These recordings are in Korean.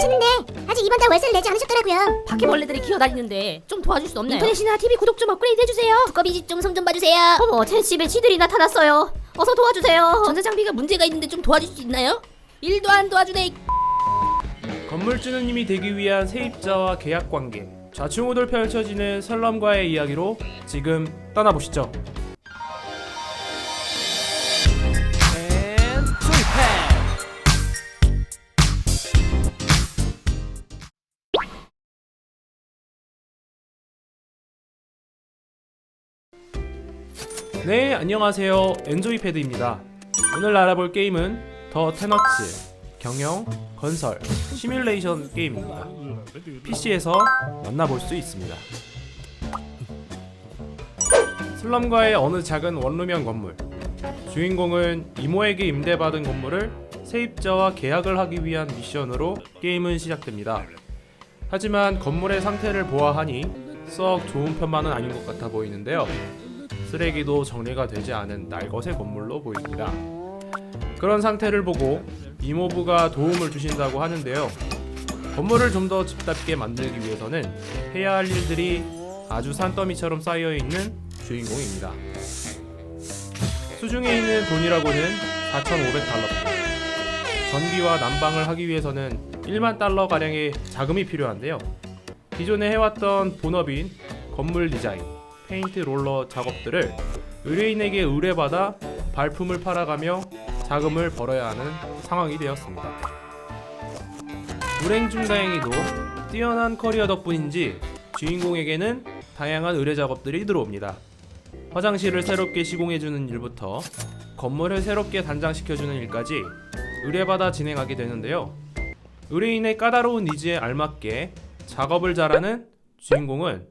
오셨는데 아직 이번 달 월세를 내지 않으셨더라고요. 바퀴벌레들이 기어다니는데 좀 도와줄 수 없나요? 인터넷이나 TV 구독 좀 업그레이드 해주세요. 두꺼비 집 좀 성 좀 봐주세요. 어머, 첸집에 쥐들이 나타났어요. 어서 도와주세요. 전자장비가 문제가 있는데 좀 도와줄 수 있나요? 일도 안 도와주네. 건물주님이 되기 위한 세입자와 계약관계, 좌충우돌 펼쳐지는 설람과의 이야기로 지금 떠나보시죠. 네, 안녕하세요. 엔조이패드입니다. 오늘 알아볼 게임은 더 테너츠 경영, 건설, 시뮬레이션 게임입니다. PC에서 만나볼 수 있습니다. 슬럼과의 어느 작은 원룸형 건물. 주인공은 이모에게 임대받은 건물을 세입자와 계약을 하기 위한 미션으로 게임은 시작됩니다. 하지만 건물의 상태를 보아하니 썩 좋은 편만은 아닌 것 같아 보이는데요. 쓰레기도 정리가 되지 않은 날것의 건물로 보입니다. 그런 상태를 보고 이모부가 도움을 주신다고 하는데요. 건물을 좀 더 집답게 만들기 위해서는 해야 할 일들이 아주 산더미처럼 쌓여있는 주인공입니다. 수중에 있는 돈이라고는 4,500달러입니다. 전기와 난방을 하기 위해서는 1만 달러가량의 자금이 필요한데요. 기존에 해왔던 본업인 건물 디자인, 페인트 롤러 작업들을 의뢰인에게 의뢰받아 발품을 팔아가며 자금을 벌어야 하는 상황이 되었습니다. 불행 중 다행히도 뛰어난 커리어 덕분인지 주인공에게는 다양한 의뢰 작업들이 들어옵니다. 화장실을 새롭게 시공해주는 일부터 건물을 새롭게 단장시켜주는 일까지 의뢰받아 진행하게 되는데요. 의뢰인의 까다로운 니즈에 알맞게 작업을 잘하는 주인공은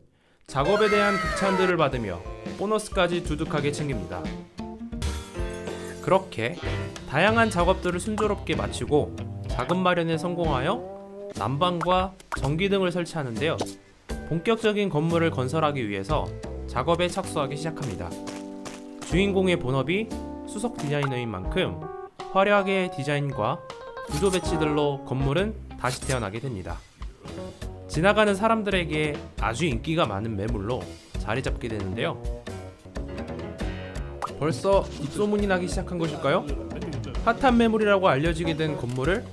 작업에 대한 극찬들을 받으며 보너스까지 두둑하게 챙깁니다. 그렇게 다양한 작업들을 순조롭게 마치고 자금 마련에 성공하여 난방과 전기 등을 설치하는데요. 본격적인 건물을 건설하기 위해서 작업에 착수하기 시작합니다. 주인공의 본업이 수석 디자이너인 만큼 화려하게 디자인과 구조 배치들로 건물은 다시 태어나게 됩니다. 지나가는 사람들에게 아주 인기가 많은 매물로 자리 잡게 되는데요. 벌써 입소문이 나기 시작한 것일까요? 핫한 매물이라고 알려지게 된 건물을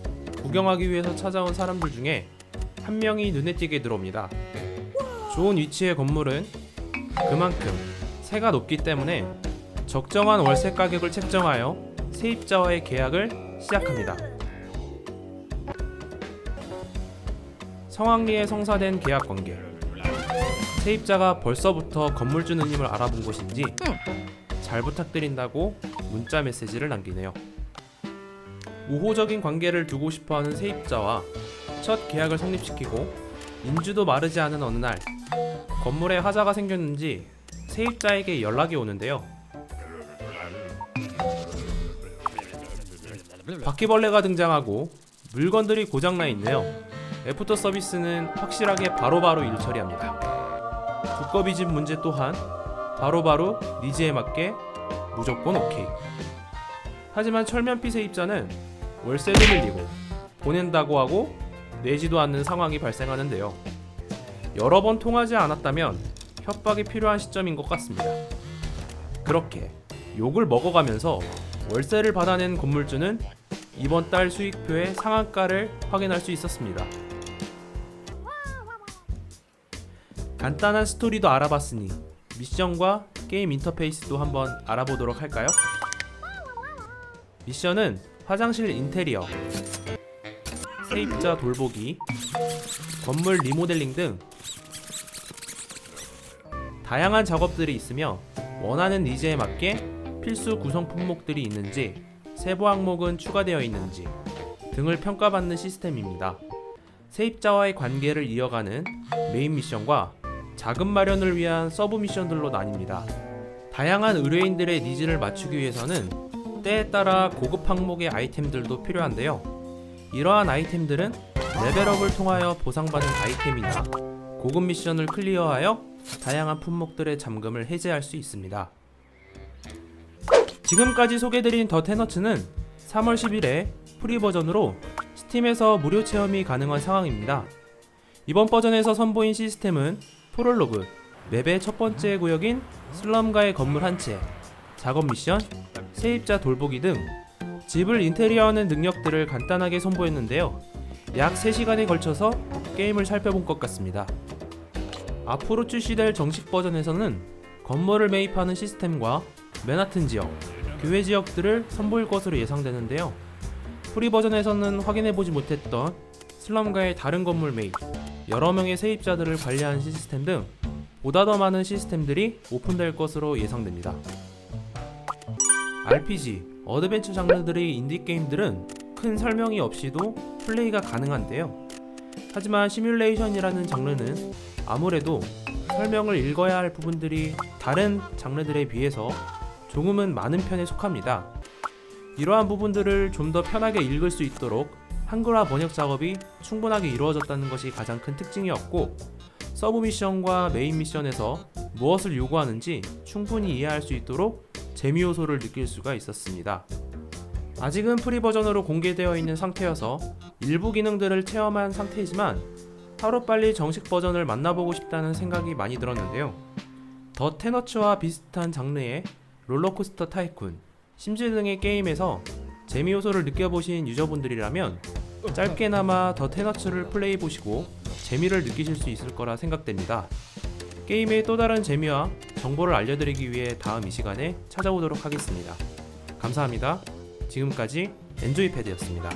구경하기 위해서 찾아온 사람들 중에 한 명이 눈에 띄게 들어옵니다. 좋은 위치의 건물은 그만큼 세가 높기 때문에 적정한 월세 가격을 책정하여 세입자와의 계약을 시작합니다. 성황리에 성사된 계약관계. 세입자가 벌써부터 건물주 누님을 알아본 것인지 잘 부탁드린다고 문자 메시지를 남기네요. 우호적인 관계를 두고 싶어하는 세입자와 첫 계약을 성립시키고 인주도 마르지 않은 어느 날 건물에 하자가 생겼는지 세입자에게 연락이 오는데요. 바퀴벌레가 등장하고 물건들이 고장나 있네요. 애프터 서비스는 확실하게 바로바로 일 처리합니다. 두꺼비 집 문제 또한 바로바로 니즈에 맞게 무조건 오케이. 하지만 철면피 세입자는 월세도 밀리고 보낸다고 하고 내지도 않는 상황이 발생하는데요. 여러 번 통하지 않았다면 협박이 필요한 시점인 것 같습니다. 그렇게 욕을 먹어가면서 월세를 받아낸 건물주는 이번 달 수익표의 상한가를 확인할 수 있었습니다. 간단한 스토리도 알아봤으니 미션과 게임 인터페이스도 한번 알아보도록 할까요? 미션은 화장실 인테리어, 세입자 돌보기, 건물 리모델링 등 다양한 작업들이 있으며 원하는 니즈에 맞게 필수 구성 품목들이 있는지, 세부 항목은 추가되어 있는지 등을 평가받는 시스템입니다. 세입자와의 관계를 이어가는 메인 미션과 자금 마련을 위한 서브 미션들로 나뉩니다. 다양한 의뢰인들의 니즈를 맞추기 위해서는 때에 따라 고급 항목의 아이템들도 필요한데요. 이러한 아이템들은 레벨업을 통하여 보상받는 아이템이나 고급 미션을 클리어하여 다양한 품목들의 잠금을 해제할 수 있습니다. 지금까지 소개드린 더 테너츠는 3월 10일에 프리 버전으로 스팀에서 무료 체험이 가능한 상황입니다. 이번 버전에서 선보인 시스템은 프롤로그, 맵의 첫 번째 구역인 슬럼가의 건물 한 채, 작업 미션, 세입자 돌보기 등 집을 인테리어하는 능력들을 간단하게 선보였는데요. 약 3시간에 걸쳐서 게임을 살펴본 것 같습니다. 앞으로 출시될 정식 버전에서는 건물을 매입하는 시스템과 맨하튼 지역, 교외 지역들을 선보일 것으로 예상되는데요. 프리 버전에서는 확인해보지 못했던 슬럼가의 다른 건물 매입, 여러 명의 세입자들을 관리하는 시스템 등 보다 더 많은 시스템들이 오픈될 것으로 예상됩니다. RPG, 어드벤처 장르들의 인디게임들은 큰 설명이 없이도 플레이가 가능한데요. 하지만 시뮬레이션이라는 장르는 아무래도 설명을 읽어야 할 부분들이 다른 장르들에 비해서 조금은 많은 편에 속합니다. 이러한 부분들을 좀 더 편하게 읽을 수 있도록 한글화 번역 작업이 충분하게 이루어졌다는 것이 가장 큰 특징이었고, 서브 미션과 메인 미션에서 무엇을 요구하는지 충분히 이해할 수 있도록 재미 요소를 느낄 수가 있었습니다. 아직은 프리 버전으로 공개되어 있는 상태여서 일부 기능들을 체험한 상태이지만 하루빨리 정식 버전을 만나보고 싶다는 생각이 많이 들었는데요. 더 테너츠와 비슷한 장르의 롤러코스터 타이쿤, 심즈 등의 게임에서 재미 요소를 느껴보신 유저분들이라면 짧게나마 더 테너츠를 플레이보시고 재미를 느끼실 수 있을 거라 생각됩니다. 게임의 또 다른 재미와 정보를 알려드리기 위해 다음 이 시간에 찾아오도록 하겠습니다. 감사합니다. 지금까지 엔조이패드였습니다.